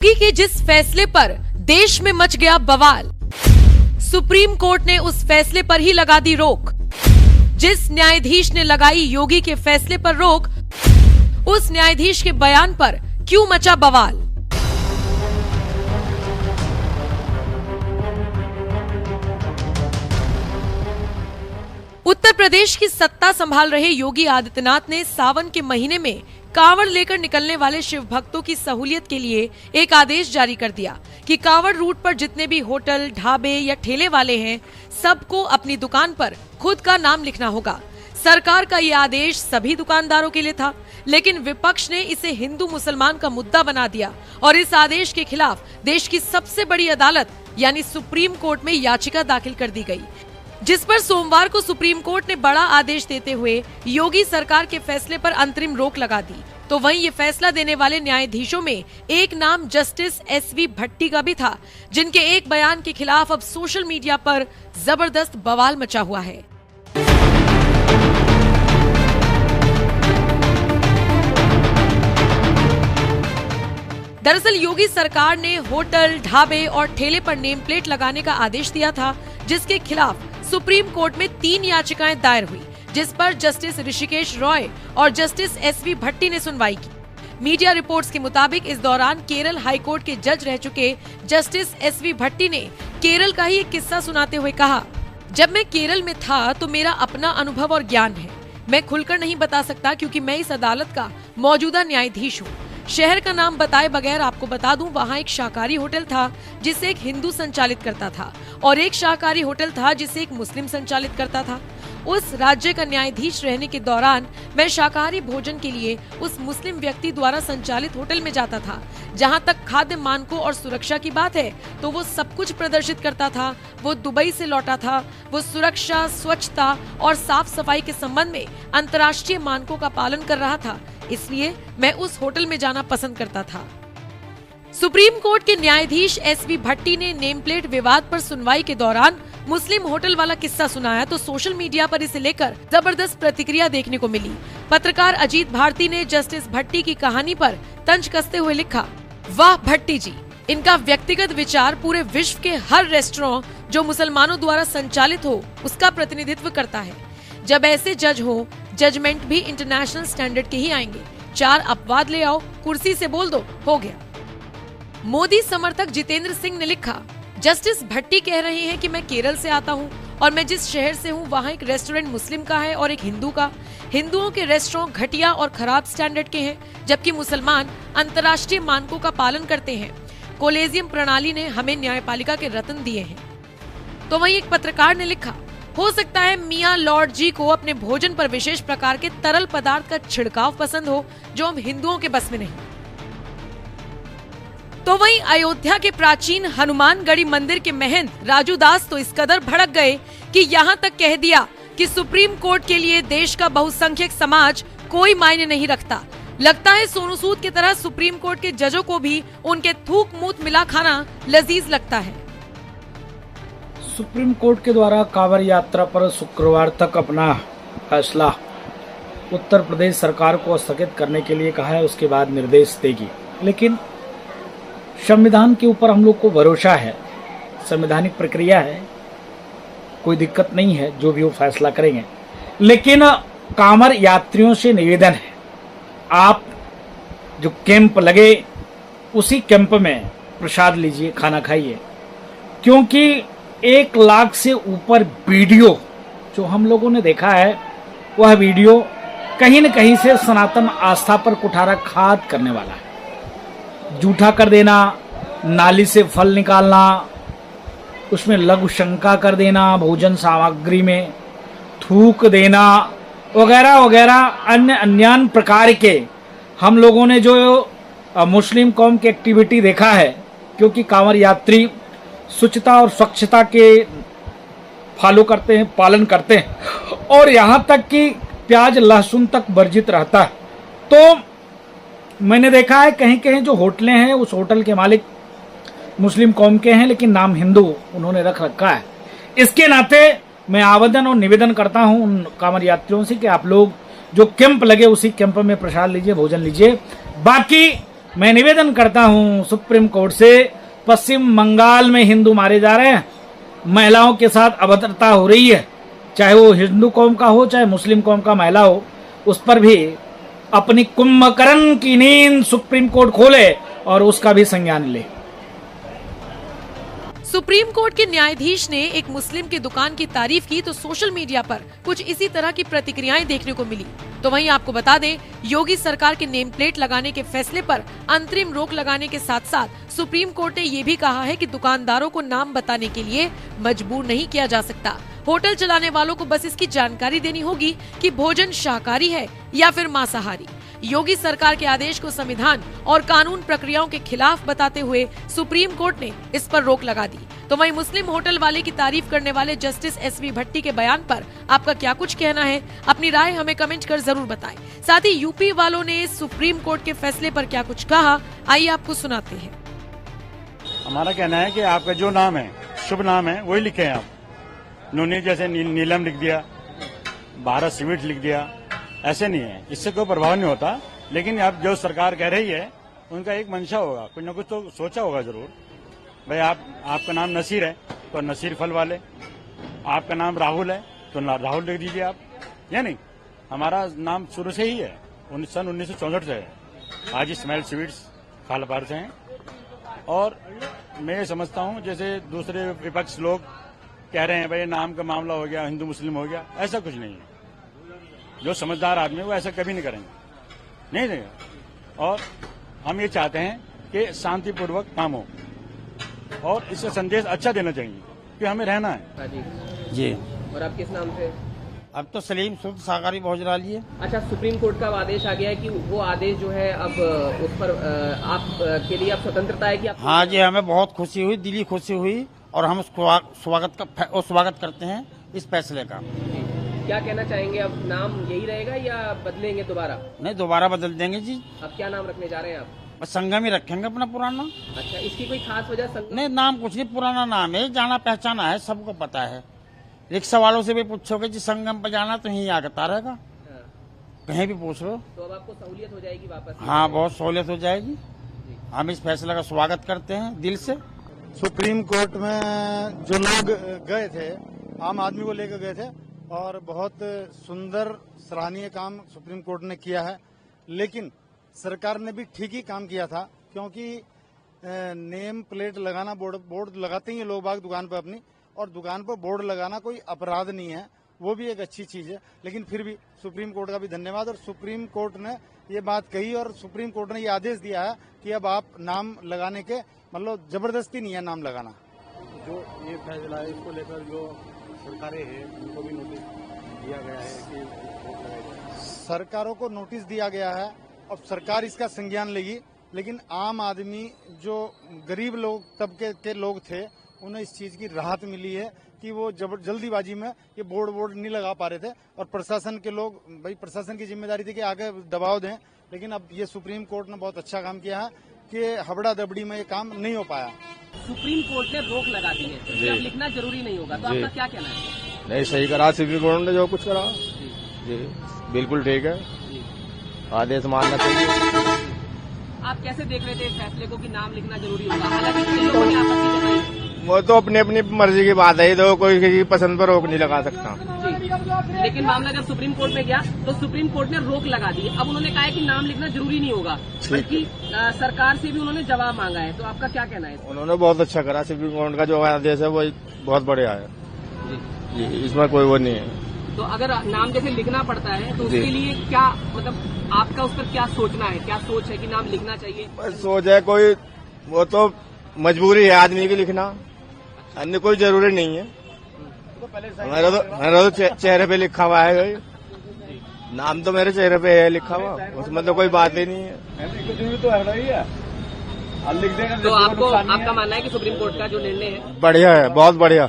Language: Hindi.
योगी के जिस फैसले पर देश में मच गया बवाल, सुप्रीम कोर्ट ने उस फैसले पर ही लगा दी रोक। जिस न्यायाधीश ने लगाई योगी के फैसले पर रोक, उस न्यायाधीश के बयान पर क्यों मचा बवाल? उत्तर प्रदेश की सत्ता संभाल रहे योगी आदित्यनाथ ने सावन के महीने में कांवड़ लेकर निकलने वाले शिव भक्तों की सहूलियत के लिए एक आदेश जारी कर दिया कि कांवड़ रूट पर जितने भी होटल, ढाबे या ठेले वाले हैं, सबको अपनी दुकान पर खुद का नाम लिखना होगा। सरकार का ये आदेश सभी दुकानदारों के लिए था, लेकिन विपक्ष ने इसे हिंदू मुसलमान का मुद्दा बना दिया और इस आदेश के खिलाफ देश की सबसे बड़ी अदालत यानी सुप्रीम कोर्ट में याचिका दाखिल कर दी गई, जिस पर सोमवार को सुप्रीम कोर्ट ने बड़ा आदेश देते हुए योगी सरकार के फैसले पर अंतरिम रोक लगा दी। तो वहीं ये फैसला देने वाले न्यायाधीशों में एक नाम जस्टिस SV भट्टी का भी था, जिनके एक बयान के खिलाफ अब सोशल मीडिया पर जबरदस्त बवाल मचा हुआ है। दरअसल योगी सरकार ने होटल, ढाबे और ठेले पर नेम प्लेट लगाने का आदेश दिया था, जिसके खिलाफ सुप्रीम कोर्ट में 3 याचिकाएं दायर हुई, जिस पर जस्टिस ऋषिकेश रॉय और जस्टिस SV भट्टी ने सुनवाई की। मीडिया रिपोर्ट्स के मुताबिक इस दौरान केरल हाईकोर्ट के जज रह चुके जस्टिस SV भट्टी ने केरल का ही एक किस्सा सुनाते हुए कहा, जब मैं केरल में था तो मेरा अपना अनुभव और ज्ञान है। मैं खुलकर नहीं बता सकता क्योंकि मैं इस अदालत का मौजूदा न्यायाधीश हूँ। शहर का नाम बताए बगैर आपको बता दूं, वहाँ एक शाकाहारी होटल था जिसे एक हिंदू संचालित करता था और एक शाकाहारी होटल था जिसे एक मुस्लिम संचालित करता था। उस राज्य का न्यायाधीश रहने के दौरान मैं शाकाहारी भोजन के लिए उस मुस्लिम व्यक्ति द्वारा संचालित होटल में जाता था। जहाँ तक खाद्य मानकों और सुरक्षा की बात है तो वो सब कुछ प्रदर्शित करता था। वो दुबई से लौटा था। वो सुरक्षा, स्वच्छता और साफ सफाई के संबंध में अंतर्राष्ट्रीय मानकों का पालन कर रहा था, इसलिए मैं उस होटल में जाना पसंद करता था। सुप्रीम कोर्ट के न्यायाधीश SV भट्टी ने नेम प्लेट विवाद पर सुनवाई के दौरान मुस्लिम होटल वाला किस्सा सुनाया तो सोशल मीडिया पर इसे लेकर जबरदस्त प्रतिक्रिया देखने को मिली। पत्रकार अजीत भारती ने जस्टिस भट्टी की कहानी पर तंज कसते हुए लिखा, वाह भट्टी जी, इनका व्यक्तिगत विचार पूरे विश्व के हर रेस्टोरेंट जो मुसलमानों द्वारा संचालित हो उसका प्रतिनिधित्व करता है। जब ऐसे जज हो, जजमेंट भी इंटरनेशनल स्टैंडर्ड के ही आएंगे। 4 अपवाद ले आओ, कुर्सी से बोल दो, हो गया। मोदी समर्थक जितेंद्र सिंह ने लिखा, जस्टिस भट्टी कह रहे हैं कि मैं केरल से आता हूं और मैं जिस शहर से हूं वहां एक रेस्टोरेंट मुस्लिम का है और एक हिंदू का। हिंदुओं के रेस्टोरेंट घटिया और खराब स्टैंडर्ड के हैं, जबकि मुसलमान अंतर्राष्ट्रीय मानकों का पालन करते हैं। कोलेजियम प्रणाली ने हमें न्यायपालिका के रत्न दिए हैं। तो वहीं एक पत्रकार ने लिखा, हो सकता है मियां लॉर्ड जी को अपने भोजन पर विशेष प्रकार के तरल पदार्थ का छिड़काव पसंद हो, जो हम हिंदुओं के बस में नहीं। तो वहीं अयोध्या के प्राचीन हनुमानगढ़ी मंदिर के महंत राजू दास तो इस कदर भड़क गए कि यहाँ तक कह दिया कि सुप्रीम कोर्ट के लिए देश का बहुसंख्यक समाज कोई मायने नहीं रखता। लगता है सोनू सूद की तरह सुप्रीम कोर्ट के जजों को भी उनके थूक मूत मिला खाना लजीज लगता है। सुप्रीम कोर्ट के द्वारा कांवड़ यात्रा पर शुक्रवार तक अपना फैसला उत्तर प्रदेश सरकार को स्थगित करने के लिए कहा है, उसके बाद निर्देश देगी। लेकिन संविधान के ऊपर हम लोग को भरोसा है, संवैधानिक प्रक्रिया है, कोई दिक्कत नहीं है, जो भी वो फैसला करेंगे। लेकिन कांवड़ यात्रियों से निवेदन है, आप जो कैंप लगे उसी कैंप में प्रसाद लीजिए, खाना खाइए, क्योंकि 1 लाख से ऊपर वीडियो जो हम लोगों ने देखा है, वह वीडियो कहीं न कहीं से सनातन आस्था पर कुठाराघात करने वाला है। जूठा कर देना, नाली से फल निकालना, उसमें लघु शंका कर देना, भोजन सामग्री में थूक देना वगैरह वगैरह अन्य प्रकार के हम लोगों ने जो मुस्लिम कौम की एक्टिविटी देखा है, क्योंकि कांवड़ यात्री स्वच्छता और स्वच्छता के फॉलो करते हैं, पालन करते हैं और यहाँ तक कि प्याज लहसुन तक वर्जित रहता है। तो मैंने देखा है कहीं कहीं जो होटलें हैं, उस होटल के मालिक मुस्लिम कौम के हैं, लेकिन नाम हिंदू उन्होंने रख रखा है। इसके नाते मैं आवेदन और निवेदन करता हूं उन कांवड़ यात्रियों से कि आप लोग जो कैंप लगे उसी कैंप में प्रसाद लीजिए, भोजन लीजिए। बाकी मैं निवेदन करता हूं सुप्रीम कोर्ट से, पश्चिम बंगाल में हिंदू मारे जा रहे हैं, महिलाओं के साथ अभद्रता हो रही है, चाहे वो हिंदू कौम का हो चाहे मुस्लिम कौम का महिला हो, उस पर भी अपनी कुंभकर्ण की नींद सुप्रीम कोर्ट खोले और उसका भी संज्ञान ले। सुप्रीम कोर्ट के न्यायाधीश ने एक मुस्लिम की दुकान की तारीफ की तो सोशल मीडिया पर कुछ इसी तरह की प्रतिक्रियाएं देखने को मिली। तो वहीं आपको बता दें, योगी सरकार के नेम प्लेट लगाने के फैसले पर अंतरिम रोक लगाने के साथ साथ सुप्रीम कोर्ट ने ये भी कहा है कि दुकानदारों को नाम बताने के लिए मजबूर नहीं किया जा सकता। होटल चलाने वालों को बस इसकी जानकारी देनी होगी कि भोजन शाकाहारी है या फिर मांसाहारी। योगी सरकार के आदेश को संविधान और कानून प्रक्रियाओं के खिलाफ बताते हुए सुप्रीम कोर्ट ने इस पर रोक लगा दी। तो वहीं मुस्लिम होटल वाले की तारीफ करने वाले जस्टिस एसवी भट्टी के बयान पर आपका क्या कुछ कहना है? अपनी राय हमें कमेंट कर जरूर बताएं। साथ ही यूपी वालों ने सुप्रीम कोर्ट के फैसले पर क्या कुछ कहा, आइए आपको सुनाते हैं। हमारा कहना है कि आपका जो नाम है, शुभ नाम है, वही लिखे आप। नूनी जैसे नीलम लिख दिया, भारत स्वीट लिख दिया, ऐसे नहीं है, इससे कोई प्रभाव नहीं होता। लेकिन अब जो सरकार कह रही है उनका एक मंशा होगा, कुछ न कुछ तो सोचा होगा जरूर। भाई आपका नाम नसीर है तो नसीर फल वाले, आपका नाम राहुल है तो राहुल लिख दीजिए आप, या नहीं। हमारा नाम शुरू से ही है, सन 1964 से है। आज स्मेल स्वीट्स खालपार से हैं। और मैं ये समझता हूँ जैसे दूसरे विपक्ष लोग कह रहे हैं भाई नाम का मामला हो गया, हिंदू मुस्लिम हो गया, ऐसा कुछ नहीं है। जो समझदार आदमी वो ऐसा कभी नहीं करेंगे, नहीं देगा। और हम ये चाहते हैं कि शांतिपूर्वक काम हो और इसका संदेश अच्छा देना चाहिए कि हमें रहना है। जी। और आप किस नाम से? अब तो सलीम शुद्ध शाकाहारी भोजनालय है। अच्छा, सुप्रीम कोर्ट का आदेश आ गया है कि वो आदेश जो है अब उस पर आप के लिए अब स्वतंत्रता है कि आप? हाँ जी, हमें बहुत खुशी हुई, दिली खुशी हुई और हम स्वागत करते हैं इस फैसले का। क्या कहना चाहेंगे, अब नाम यही रहेगा या बदलेंगे दोबारा? नहीं, दोबारा बदल देंगे जी। अब क्या नाम रखने जा रहे हैं आप? बस संगम ही रखेंगे अपना पुराना। अच्छा, इसकी कोई खास वजह? नहीं, नाम कुछ नहीं, पुराना नाम है, जाना पहचाना है, सबको पता है। रिक्शा वालों से भी पूछोगे जी संगम पर जाना तो यहीं आगता रहेगा, कहीं भी पूछ लो। तो अब आपको सहूलियत हो जाएगी वापस? हाँ, बहुत सहूलियत हो जाएगी। हम इस फैसले का स्वागत करते हैं दिल से। सुप्रीम कोर्ट में जो लोग गए थे, आम आदमी को लेकर गए थे और बहुत सुंदर सराहनीय काम सुप्रीम कोर्ट ने किया है। लेकिन सरकार ने भी ठीक ही काम किया था, क्योंकि नेम प्लेट लगाना, बोर्ड लगाते ही लोग बाग दुकान पर अपनी, और दुकान पर बोर्ड लगाना कोई अपराध नहीं है, वो भी एक अच्छी चीज है। लेकिन फिर भी सुप्रीम कोर्ट का भी धन्यवाद, और सुप्रीम कोर्ट ने ये बात कही और सुप्रीम कोर्ट ने ये आदेश दिया है कि अब आप नाम लगाने के, मतलब जबरदस्ती नहीं है नाम लगाना। जो ये फैसला है इसको लेकर जो सरकारें हैं उनको भी नोटिस दिया गया है कि सरकारों को नोटिस दिया गया है, अब सरकार इसका संज्ञान लेगी। लेकिन आम आदमी जो गरीब लोग तबके के लोग थे, उन्हें इस चीज की राहत मिली है कि वो जल्दीबाजी में ये बोर्ड नहीं लगा पा रहे थे। और प्रशासन के लोग, भाई प्रशासन की जिम्मेदारी थी कि आगे दबाव दें, लेकिन अब ये सुप्रीम कोर्ट ने बहुत अच्छा काम किया है कि हबड़ा दबड़ी में ये काम नहीं हो पाया। सुप्रीम कोर्ट ने रोक लगा दी है, जब लिखना जरूरी नहीं होगा, तो आपका क्या कहना है? नहीं, सही करा सुप्रीम कोर्ट ने जो कुछ करा जी, बिल्कुल ठीक है, आदेश मानना चाहिए। आप कैसे देख रहे थे इस फैसले को कि नाम लिखना जरूरी होगा? हालांकि कई लोगों ने आपत्ति जताई। वो तो अपनी अपनी मर्जी की बात है, तो कोई किसी की पसंद पर रोक नहीं लगा सकता। लेकिन मामला जब सुप्रीम कोर्ट में गया तो सुप्रीम कोर्ट ने रोक लगा दी। अब उन्होंने कहा है कि नाम लिखना जरूरी नहीं होगा, बल्कि सरकार से भी उन्होंने जवाब मांगा है। तो आपका क्या कहना है? उन्होंने बहुत अच्छा करा, सुप्रीम कोर्ट का जो आदेश है वो बहुत बढ़िया है जी, इसमें कोई वो नहीं है। तो अगर नाम जैसे लिखना पड़ता है तो उसके लिए क्या, मतलब आपका उस पर क्या सोचना है, क्या सोच है कि नाम लिखना चाहिए? सोच है कोई, वो तो मजबूरी है आदमी की लिखना, अन्य कोई जरूरी नहीं है। मेरा तो चेहरे पे लिखा हुआ है, नाम तो मेरे चेहरे पे है लिखा हुआ, उसमें तो कोई बात ही नहीं है। तो आपका मानना है कि सुप्रीम कोर्ट का जो निर्णय है बढ़िया है, बहुत बढ़िया।